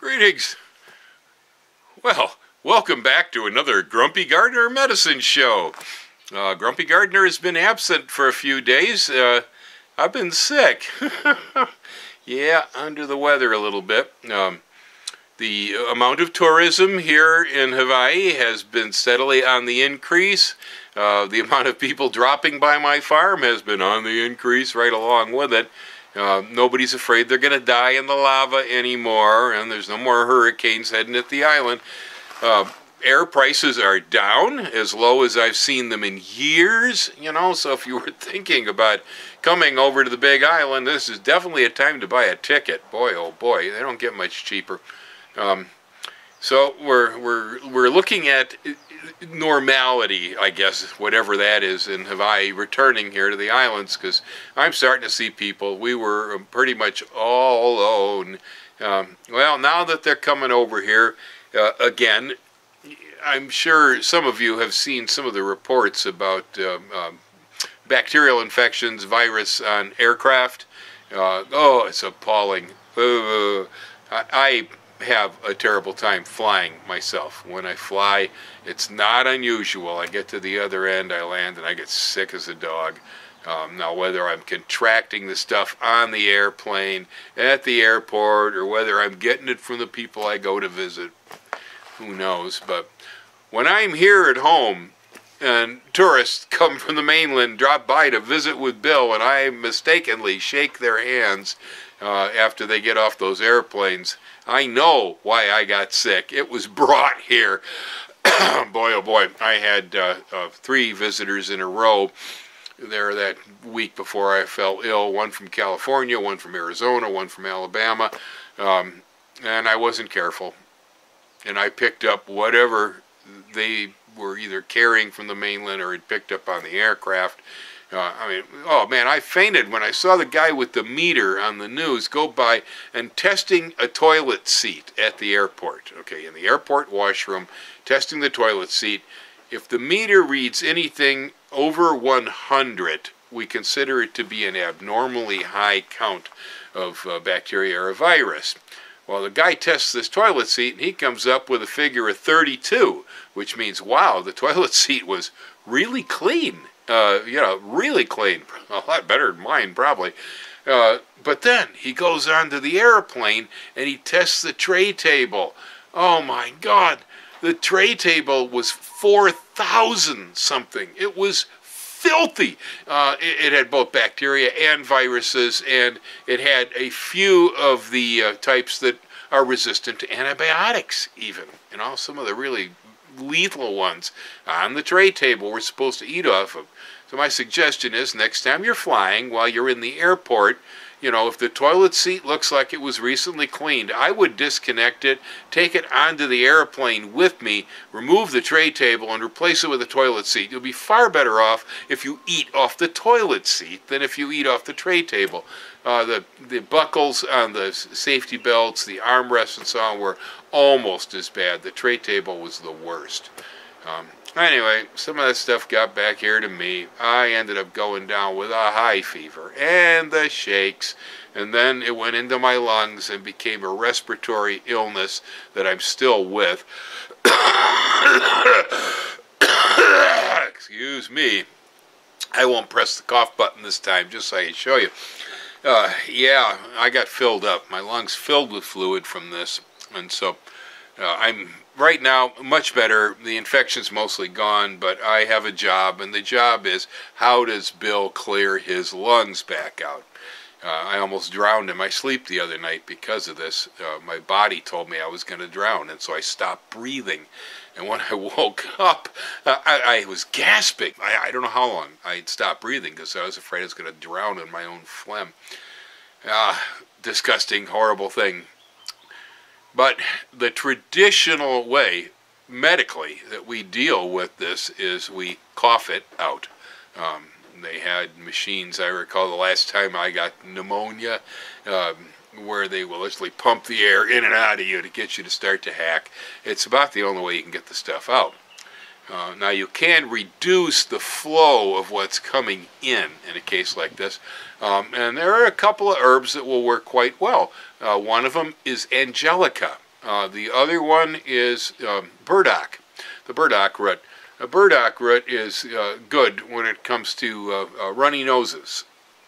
Greetings. Well, welcome back to another Grumpy Gardener Medicine Show. Grumpy Gardener has been absent for a few days. I've been sick. Yeah, under the weather a little bit. The amount of tourism here in Hawaii has been steadily on the increase. The amount of people dropping by my farm has been on the increase right along with it. Nobody's afraid they're going to die in the lava anymore, and there's no more hurricanes heading at the island. Air prices are down, as low as I've seen them in years, so if you were thinking about coming over to the Big Island, this is definitely a time to buy a ticket. Boy, oh boy, they don't get much cheaper. So we're looking at normality, I guess, whatever that is in Hawaii, returning here to the islands, because I'm starting to see people. We were pretty much all alone. Well, now that they're coming over here, again, I'm sure some of you have seen some of the reports about bacterial infections, virus on aircraft. Oh, it's appalling. I have a terrible time flying myself. When I fly, it's not unusual. I get to the other end, I land, and I get sick as a dog. Now, whether I'm contracting the stuff on the airplane, at the airport, or whether I'm getting it from the people I go to visit, who knows. But when I'm here at home, and tourists come from the mainland, drop by to visit with Bill, and I mistakenly shake their hands after they get off those airplanes, I know why I got sick. It was brought here. Boy, oh boy, I had 3 visitors in a row there that week before I fell ill. One from California, one from Arizona, one from Alabama, and I wasn't careful. And I picked up whatever they were either carrying from the mainland or had picked up on the aircraft. Oh man, I fainted when I saw the guy with the meter on the news go by and testing a toilet seat at the airport. Okay, in the airport washroom, testing the toilet seat. If the meter reads anything over 100, we consider it to be an abnormally high count of bacteria or a virus. Well, the guy tests this toilet seat, and he comes up with a figure of 32, which means, wow, the toilet seat was really clean. Really clean. A lot better than mine, probably. But then he goes onto the airplane, and he tests the tray table. Oh, my God. The tray table was 4,000 something. It was filthy. It had both bacteria and viruses, and it had a few of the types that are resistant to antibiotics, even. Some of the really lethal ones on the tray table we're supposed to eat off of. So my suggestion is, next time you're flying, while you're in the airport, if the toilet seat looks like it was recently cleaned, I would disconnect it, take it onto the airplane with me, remove the tray table, and replace it with a toilet seat. You'll be far better off if you eat off the toilet seat than if you eat off the tray table. The buckles on the safety belts, the armrests and so on were almost as bad. The tray table was the worst. Anyway, some of that stuff got back here to me. I ended up going down with a high fever and the shakes, and then it went into my lungs and became a respiratory illness that I'm still with. Excuse me. I won't press the cough button this time, just so I can show you. Yeah, I got filled up. My lungs filled with fluid from this, and so I'm right now much better. The infection's mostly gone, but I have a job, and the job is, how does Bill clear his lungs back out? I almost drowned in my sleep the other night because of this. My body told me I was going to drown, and so I stopped breathing. And when I woke up, I was gasping. I don't know how long I'd stopped breathing because I was afraid I was going to drown in my own phlegm. Disgusting, horrible thing. But the traditional way, medically, that we deal with this is we cough it out. They had machines, I recall the last time I got pneumonia, where they will literally pump the air in and out of you to get you to start to hack. It's about the only way you can get the stuff out. Now you can reduce the flow of what's coming in a case like this, and there are a couple of herbs that will work quite well. One of them is Angelica. The other one is burdock, the burdock root. A burdock root is good when it comes to runny noses.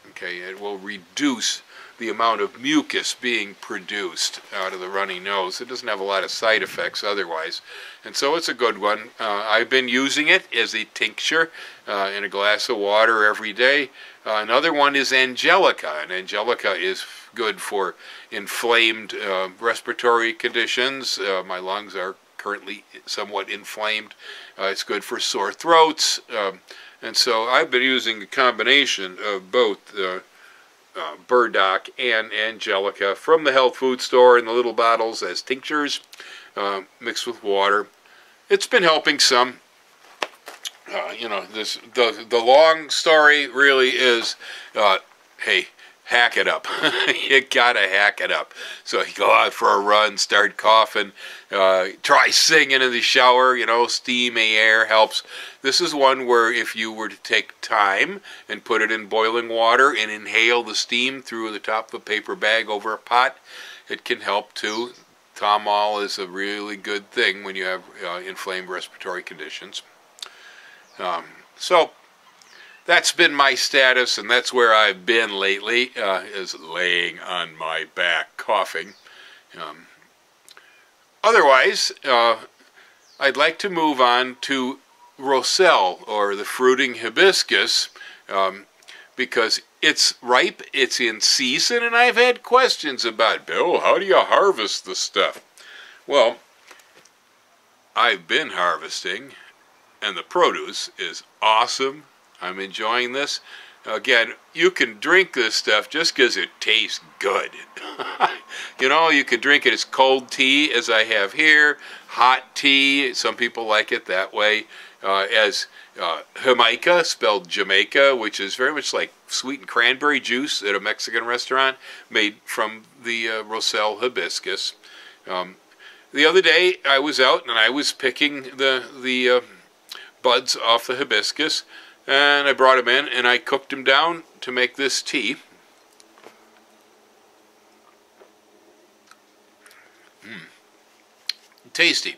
Okay, it will reduce the amount of mucus being produced out of the runny nose. It doesn't have a lot of side effects otherwise, and so it's a good one. I've been using it as a tincture in a glass of water every day. Another one is Angelica, and Angelica is good for inflamed respiratory conditions. My lungs are currently somewhat inflamed. It's good for sore throats, and so I've been using a combination of both burdock and Angelica from the health food store in the little bottles as tinctures mixed with water. It's been helping some. You know, the long story really is, hey, hack it up. You gotta hack it up. So you go out for a run, start coughing, try singing in the shower. You know, steam, air helps. This is one where if you were to take time and put it in boiling water and inhale the steam through the top of a paper bag over a pot, it can help too. Tomol is a really good thing when you have inflamed respiratory conditions. So that's been my status, and that's where I've been lately, is laying on my back, coughing. Otherwise, I'd like to move on to Roselle, or the fruiting hibiscus, because it's ripe, it's in season, and I've had questions about, Bill, how do you harvest the stuff? Well, I've been harvesting, and the produce is awesome. I'm enjoying this. Again, you can drink this stuff just because it tastes good. You know, you can drink it as cold tea, as I have here, hot tea. Some people like it that way. As Jamaica, spelled Jamaica, which is very much like sweetened cranberry juice at a Mexican restaurant, made from the Roselle hibiscus. The other day, I was out and I was picking the buds off the hibiscus, and I brought them in and I cooked them down to make this tea. Tasty.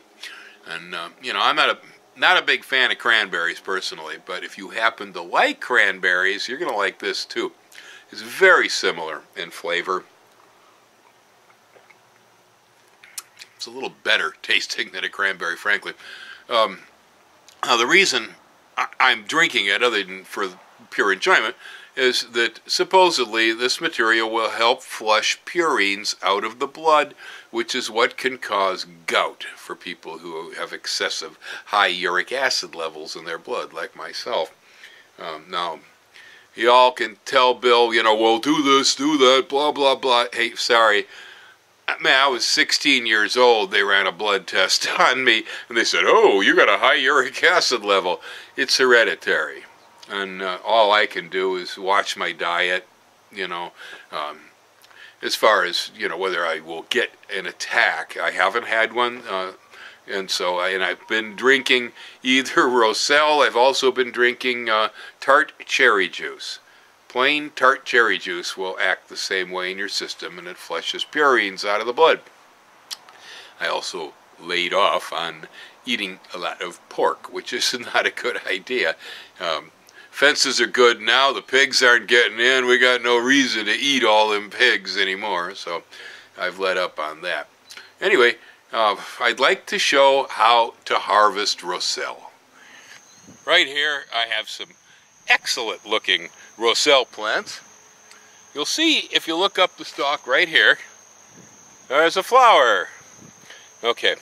And you know, I'm not a big fan of cranberries personally, but if you happen to like cranberries, you're going to like this too. It's very similar in flavor. It's a little better tasting than a cranberry, frankly. Now, the reason I'm drinking it, other than for pure enjoyment, is that supposedly this material will help flush purines out of the blood, which is what can cause gout for people who have excessive high uric acid levels in their blood, like myself. Now, y'all can tell Bill, you know, well, do this, do that, blah, blah, blah. Hey, sorry. Man, I was 16 years old. They ran a blood test on me, and they said, oh, you got a high uric acid level. It's hereditary. And all I can do is watch my diet, you know. As far as, you know, whether I will get an attack, I haven't had one. And so, I've been drinking either Roselle, I've also been drinking tart cherry juice. Plain tart cherry juice will act the same way in your system, and it flushes purines out of the blood. I also laid off on eating a lot of pork, which is not a good idea. Fences are good now. The pigs aren't getting in. We got no reason to eat all them pigs anymore, so I've let up on that. Anyway, I'd like to show how to harvest Roselle. Right here, I have some excellent looking Roselle plants. You'll see if you look up the stalk right here, there's a flower. Okay,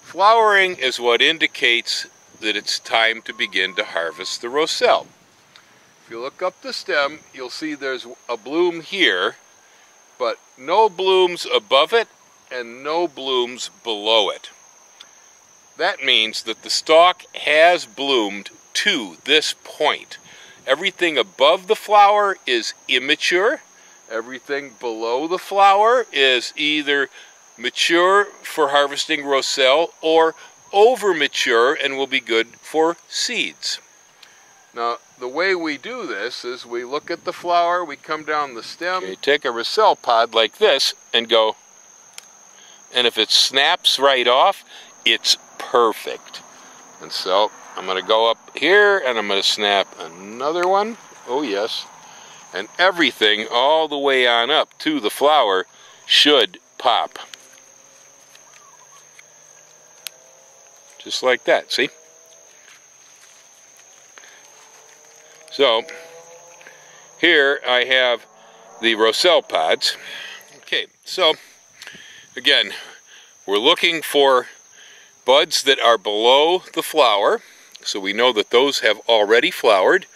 flowering is what indicates that it's time to begin to harvest the Roselle. If you look up the stem, you'll see there's a bloom here, but no blooms above it and no blooms below it. That means that the stalk has bloomed to this point. Everything above the flower is immature. Everything below the flower is either mature for harvesting Roselle or over mature and will be good for seeds. Now, the way we do this is we look at the flower, we come down the stem. Okay, take a Roselle pod like this and go and if it snaps right off, it's perfect. And so I'm going to go up here and I'm going to snap another one. Oh yes. And everything all the way on up to the flower should pop. Just like that, see? So, here I have the Roselle pods. Okay, so, again, we're looking for buds that are below the flower, so we know that those have already flowered.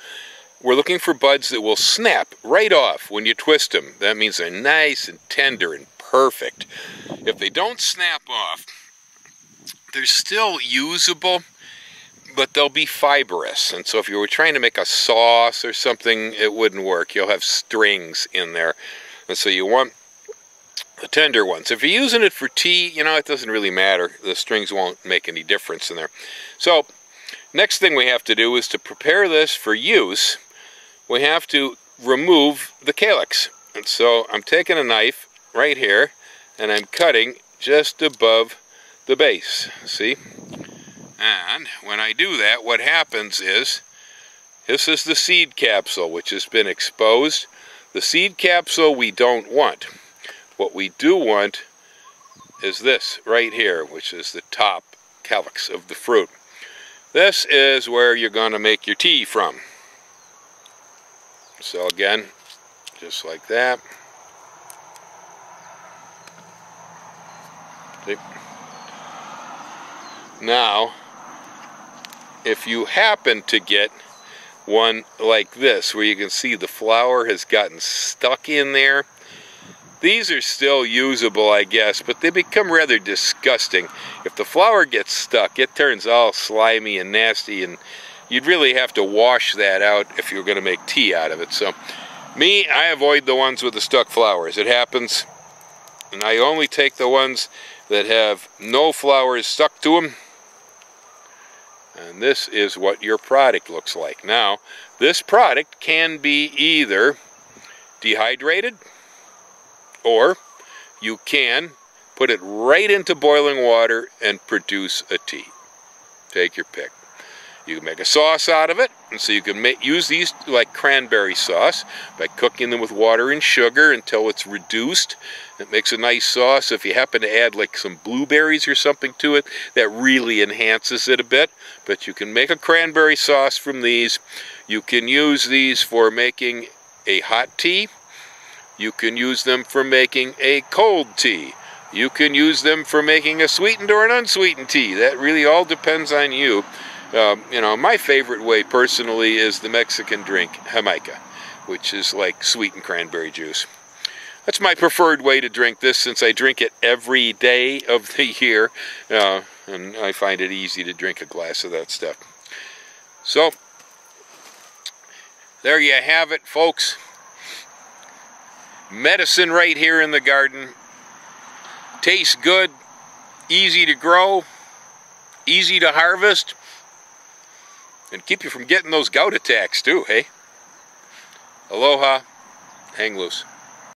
We're looking for buds that will snap right off when you twist them. That means they're nice and tender and perfect. If they don't snap off, they're still usable, but they'll be fibrous. And so if you were trying to make a sauce or something, it wouldn't work. You'll have strings in there. And so you want the tender ones. If you're using it for tea, you know, it doesn't really matter. The strings won't make any difference in there. So next thing we have to do is to prepare this for use. We have to remove the calyx. And so I'm taking a knife right here and I'm cutting just above the base, see? And when I do that, what happens is, this is the seed capsule which has been exposed. The seed capsule we don't want. What we do want is this right here, which is the top calyx of the fruit. This is where you're going to make your tea from. So again, just like that. See? Now, if you happen to get one like this, where you can see the flower has gotten stuck in there, these are still usable, I guess, but they become rather disgusting. If the flower gets stuck, it turns all slimy and nasty, and you'd really have to wash that out if you're going to make tea out of it. So, me, I avoid the ones with the stuck flowers. It happens, and I only take the ones that have no flowers stuck to them. And this is what your product looks like. Now, this product can be either dehydrated, or you can put it right into boiling water and produce a tea. Take your pick. You can make a sauce out of it, and so you can use these like cranberry sauce by cooking them with water and sugar until it's reduced. It makes a nice sauce. If you happen to add like some blueberries or something to it, that really enhances it a bit. But you can make a cranberry sauce from these. You can use these for making a hot tea. You can use them for making a cold tea. You can use them for making a sweetened or an unsweetened tea. That really all depends on you. You know, my favorite way personally is the Mexican drink, Jamaica, which is like sweetened cranberry juice. That's my preferred way to drink this, since I drink it every day of the year, and I find it easy to drink a glass of that stuff. So, there you have it, folks. Medicine right here in the garden. Tastes good, easy to grow, easy to harvest, and keep you from getting those gout attacks too, hey? Aloha, hang loose.